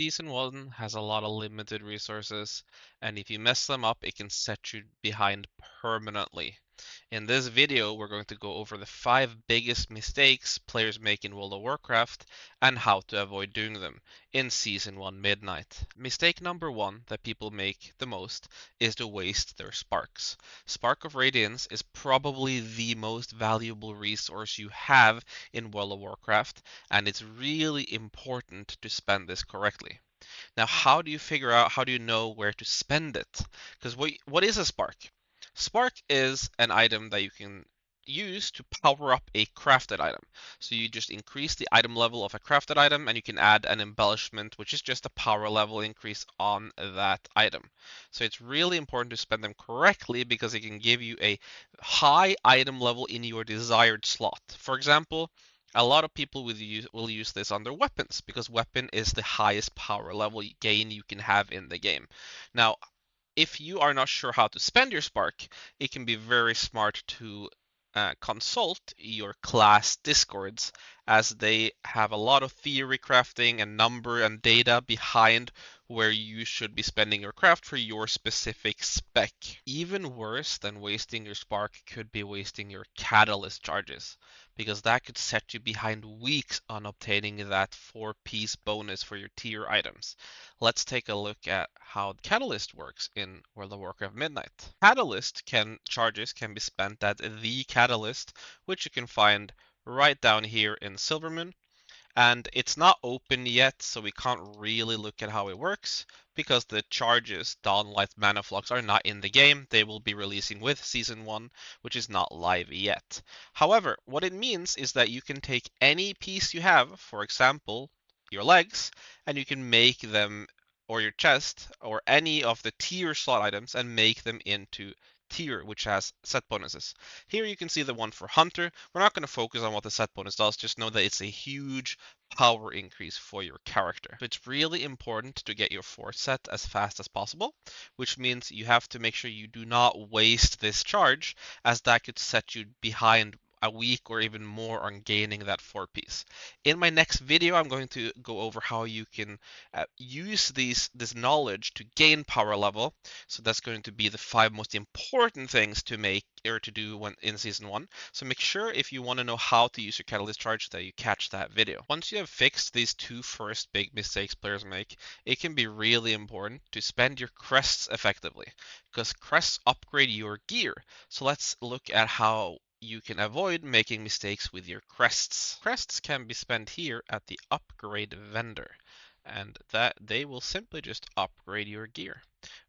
Season 1 has a lot of limited resources, and if you mess them up, it can set you behind permanently. In this video, we're going to go over the 5 biggest mistakes players make in World of Warcraft and how to avoid doing them in Season 1 Midnight. Mistake number 1 that people make the most is to waste their sparks. Spark of Radiance is probably the most valuable resource you have in World of Warcraft, and it's really important to spend this correctly. Now, how do you know where to spend it? Because what is a spark? Spark is an item that you can use to power up a crafted item. So you just increase the item level of a crafted item and you can add an embellishment, which is just a power level increase on that item. So it's really important to spend them correctly because it can give you a high item level in your desired slot. For example, a lot of people will use this on their weapons because weapon is the highest power level gain you can have in the game. Now, if you are not sure how to spend your spark, it can be very smart to consult your class discords, as they have a lot of theory crafting and number and data behind where you should be spending your craft for your specific spec. Even worse than wasting your spark could be wasting your catalyst charges, because that could set you behind weeks on obtaining that 4-piece bonus for your tier items. Let's take a look at how Catalyst works in World of Warcraft Midnight. Charges can be spent at the Catalyst, which you can find right down here in Silvermoon. And it's not open yet, so we can't really look at how it works because the charges, Dawnlight Mana Flux, are not in the game. They will be releasing with Season 1, which is not live yet. However, what it means is that you can take any piece you have, for example, your legs, and you can make them, or your chest, or any of the tier slot items, and make them into tier, which has set bonuses. Here you can see the one for Hunter. We're not going to focus on what the set bonus does, just know that it's a huge power increase for your character. So it's really important to get your force set as fast as possible, which means you have to make sure you do not waste this charge, as that could set you behind a week or even more on gaining that 4-piece. In my next video, I'm going to go over how you can use this knowledge to gain power level. So that's going to be the 5 most important things to make or to do when in Season 1. So make sure if you want to know how to use your Catalyst charge that you catch that video. Once you have fixed these 2 first big mistakes players make, it can be really important to spend your crests effectively, because crests upgrade your gear. So let's look at how you can avoid making mistakes with your crests. Crests can be spent here at the upgrade vendor, and that they will simply just upgrade your gear.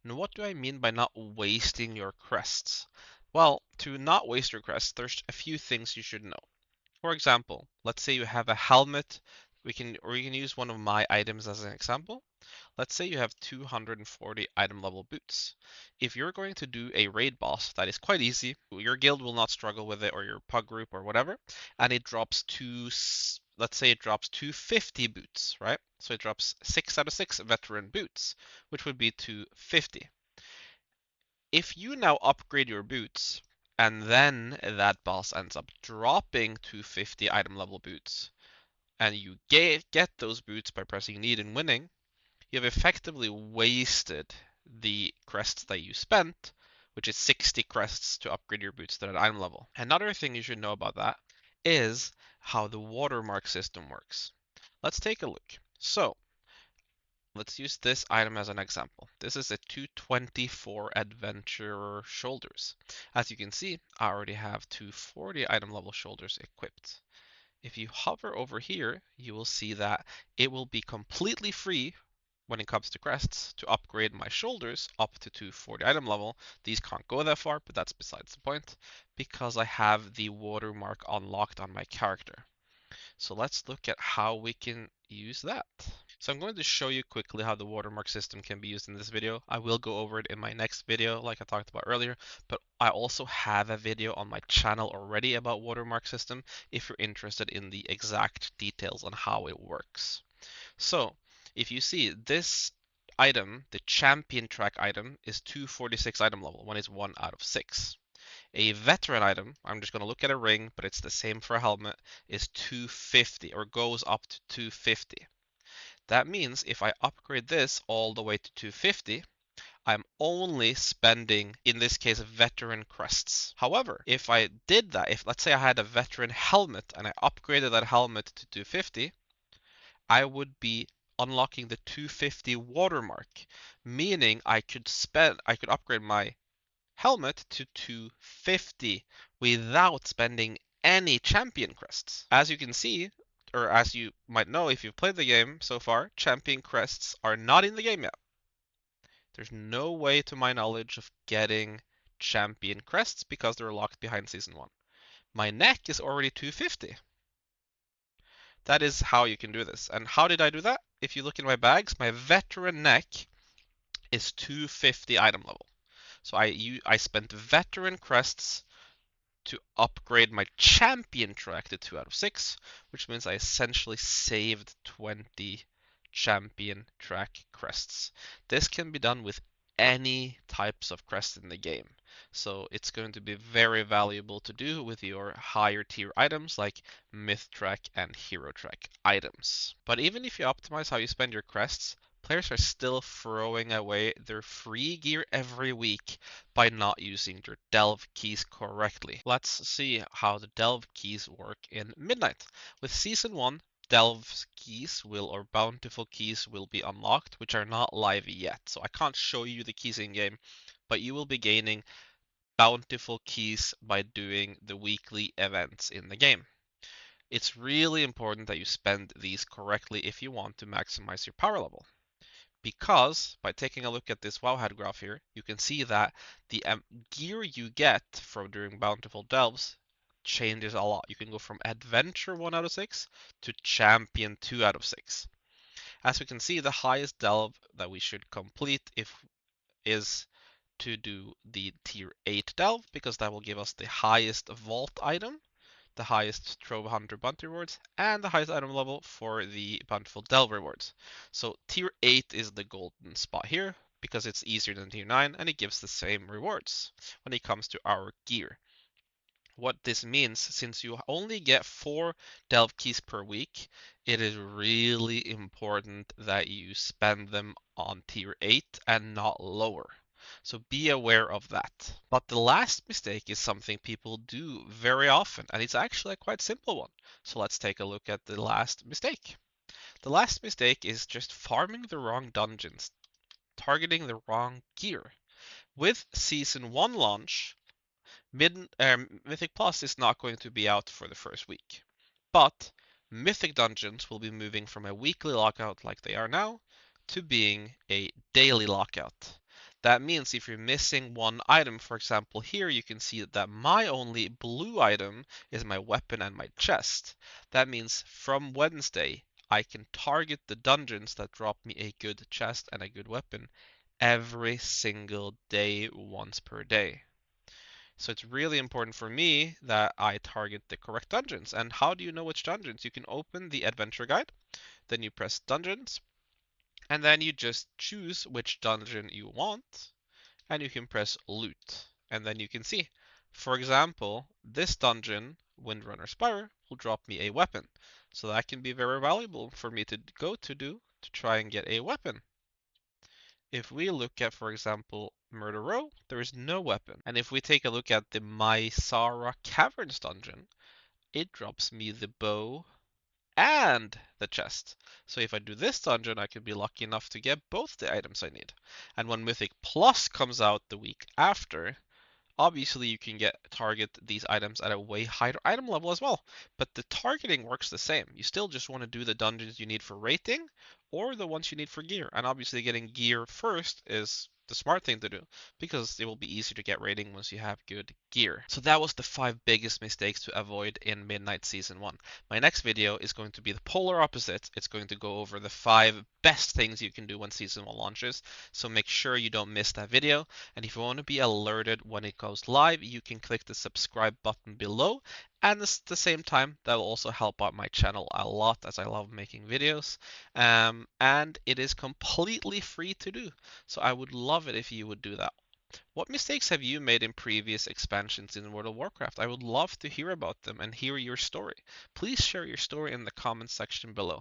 And what do I mean by not wasting your crests? Well, to not waste your crests, there's a few things you should know. For example, let's say you have a helmet. We can use one of my items as an example. Let's say you have 240 item level boots. If you're going to do a raid boss that is quite easy, your guild will not struggle with it, or your pug group or whatever, and it drops let's say it drops 250 boots, right? So it drops 6 out of 6 veteran boots, which would be 250. If you now upgrade your boots, and then that boss ends up dropping 250 item level boots, and you get those boots by pressing need and winning, you have effectively wasted the crests that you spent, which is 60 crests to upgrade your boots to that item level. Another thing you should know about that is how the watermark system works. Let's take a look. So let's use this item as an example. This is a 224 Adventurer Shoulders. As you can see, I already have 240 item level shoulders equipped. If you hover over here, you will see that it will be completely free when it comes to crests to upgrade my shoulders up to 240 item level. These can't go that far, but that's besides the point, because I have the watermark unlocked on my character. So let's look at how we can use that. So I'm going to show you quickly how the watermark system can be used in this video. I will go over it in my next video like I talked about earlier, but I also have a video on my channel already about watermark system if you're interested in the exact details on how it works. So if you see this item, the champion track item, is 246 item level when it's 1 out of 6. A veteran item, I'm just going to look at a ring, but it's the same for a helmet, is 250 or goes up to 250. That means if I upgrade this all the way to 250, I'm only spending, in this case, veteran crests. However, if I did that, if let's say I had a veteran helmet and I upgraded that helmet to 250, I would be unlocking the 250 watermark, meaning I could upgrade my helmet to 250 without spending any champion crests. As you can see, or as you might know if you've played the game so far, champion crests are not in the game yet. There's no way to my knowledge of getting champion crests because they're locked behind season 1. My neck is already 250. That is how you can do this. And how did I do that? If you look in my bags, my veteran neck is 250 item level. So I spent veteran crests to upgrade my champion track to 2 out of 6, which means I essentially saved 20 champion track crests. This can be done with any types of crest in the game. So it's going to be very valuable to do with your higher tier items like myth track and hero track items. But even if you optimize how you spend your crests, players are still throwing away their free gear every week by not using their delve keys correctly. Let's see how the delve keys work in Midnight. With Season 1, delve keys or bountiful keys will be unlocked, which are not live yet. So I can't show you the keys in game, but you will be gaining bountiful keys by doing the weekly events in the game. It's really important that you spend these correctly if you want to maximize your power level. Because by taking a look at this WoW head graph here, you can see that the gear you get from doing bountiful delves changes a lot. You can go from adventure 1 out of 6 to champion 2 out of 6. As we can see, the highest delve that we should complete is to do the tier 8 delve, because that will give us the highest vault item, the highest Trove Hunter bounty rewards, and the highest item level for the Bountiful Delve rewards. So tier 8 is the golden spot here, because it's easier than tier 9, and it gives the same rewards when it comes to our gear. What this means, since you only get 4 delve keys per week, it is really important that you spend them on tier 8 and not lower. So be aware of that. But the last mistake is something people do very often, and it's actually a quite simple one. So let's take a look at the last mistake. The last mistake is just farming the wrong dungeons, targeting the wrong gear. With Season 1 launch, Mythic Plus is not going to be out for the first week. But Mythic Dungeons will be moving from a weekly lockout like they are now to being a daily lockout. That means if you're missing one item, for example, here you can see that my only blue item is my weapon and my chest. That means from Wednesday, I can target the dungeons that drop me a good chest and a good weapon every single day, once per day. So it's really important for me that I target the correct dungeons. And how do you know which dungeons? You can open the adventure guide, then you press dungeons, and then you just choose which dungeon you want, and you can press loot. And then you can see, for example, this dungeon, Windrunner Spire, will drop me a weapon. So that can be very valuable for me to go to try and get a weapon. If we look at, for example, Murder Row, there is no weapon. And if we take a look at the Mysara Caverns dungeon, it drops me the bow and the chest. So if I do this dungeon, I could be lucky enough to get both the items I need. And when Mythic Plus comes out the week after, obviously you can target these items at a way higher item level as well, but the targeting works the same. You still just want to do the dungeons you need for rating or the ones you need for gear. And obviously getting gear first is the smart thing to do, because it will be easier to get rating once you have good gear. So that was the 5 biggest mistakes to avoid in Midnight Season 1. My next video is going to be the polar opposite. It's going to go over the 5 best things you can do when Season 1 launches. So make sure you don't miss that video. And if you want to be alerted when it goes live, you can click the subscribe button below. And at the same time, that will also help out my channel a lot, as I love making videos. And it is completely free to do. So I would love it if you would do that. What mistakes have you made in previous expansions in World of Warcraft? I would love to hear about them and hear your story. Please share your story in the comments section below.